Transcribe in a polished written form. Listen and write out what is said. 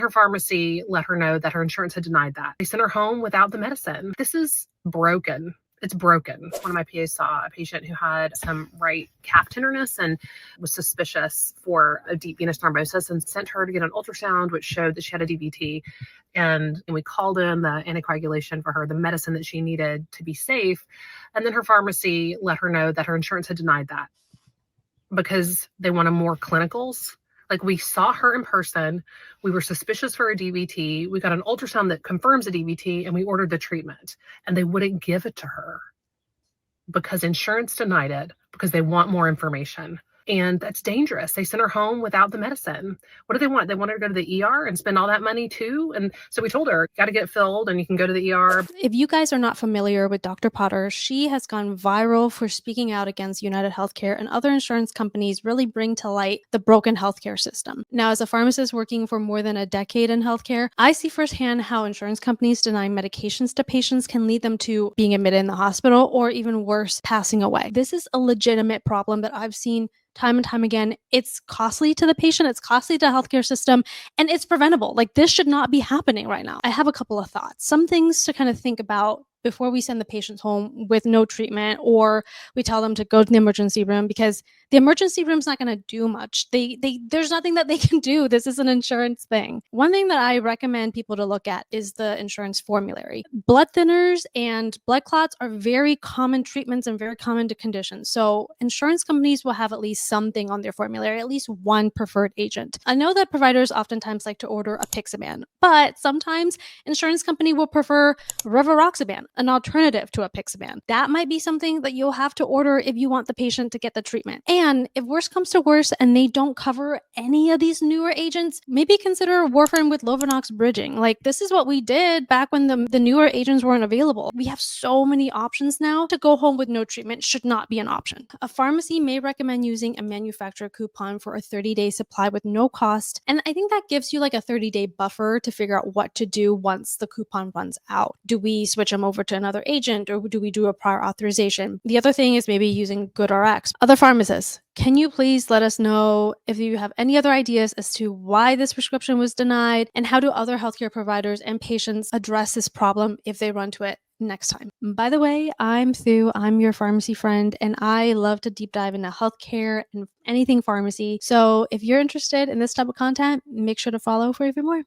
Her pharmacy let her know that her insurance had denied that. They sent her home without the medicine. This is broken. It's broken. One of my PAs saw a patient who had some right calf tenderness and was suspicious for a deep venous thrombosis and sent her to get an ultrasound, which showed that she had a DVT. And we called in the anticoagulation for her, the medicine that she needed to be safe. And then her pharmacy let her know that her insurance had denied that because they wanted more clinicals. Like, we saw her in person. We were suspicious for a DVT. We got an ultrasound that confirms a DVT, and we ordered the treatment. And they wouldn't give it to her because insurance denied it because they want more information. And that's dangerous. They sent her home without the medicine. What do they want? They want her to go to the ER and spend all that money too? And so we told her, got to get filled and you can go to the ER. If you guys are not familiar with Dr. Potter, she has gone viral for speaking out against United Healthcare and other insurance companies really bring to light the broken healthcare system. Now, as a pharmacist working for more than a decade in healthcare, I see firsthand how insurance companies denying medications to patients can lead them to being admitted in the hospital or even worse, passing away. This is a legitimate problem that I've seen time and time again. It's costly to the patient, it's costly to the healthcare system, and it's preventable. Like, this should not be happening right now. I have a couple of thoughts. Some things to kind of think about before we send the patients home with no treatment, or we tell them to go to the emergency room, because the emergency room's not going to do much. There's nothing that they can do. This is an insurance thing. One thing that I recommend people to look at is the insurance formulary. Blood thinners and blood clots are very common treatments and very common to conditions. So insurance companies will have at least something on their formulary, at least one preferred agent. I know that providers oftentimes like to order apixaban, but sometimes insurance company will prefer rivaroxaban, an alternative to apixaban. That might be something that you'll have to order if you want the patient to get the treatment. And if worse comes to worse and they don't cover any of these newer agents, maybe consider warfarin with Lovenox bridging. Like, this is what we did back when the newer agents weren't available. We have so many options now. To go home with no treatment should not be an option. A pharmacy may recommend using a manufacturer coupon for a 30-day supply with no cost. And I think that gives you like a 30-day buffer to figure out what to do once the coupon runs out. Do we switch them over to another agent, or do we do a prior authorization? The other thing is maybe using GoodRx. Other pharmacists, can you please let us know if you have any other ideas as to why this prescription was denied, and how do other healthcare providers and patients address this problem if they run to it next time? By the way, I'm Thu. I'm your pharmacy friend, and I love to deep dive into healthcare and anything pharmacy. So if you're interested in this type of content, make sure to follow for even more.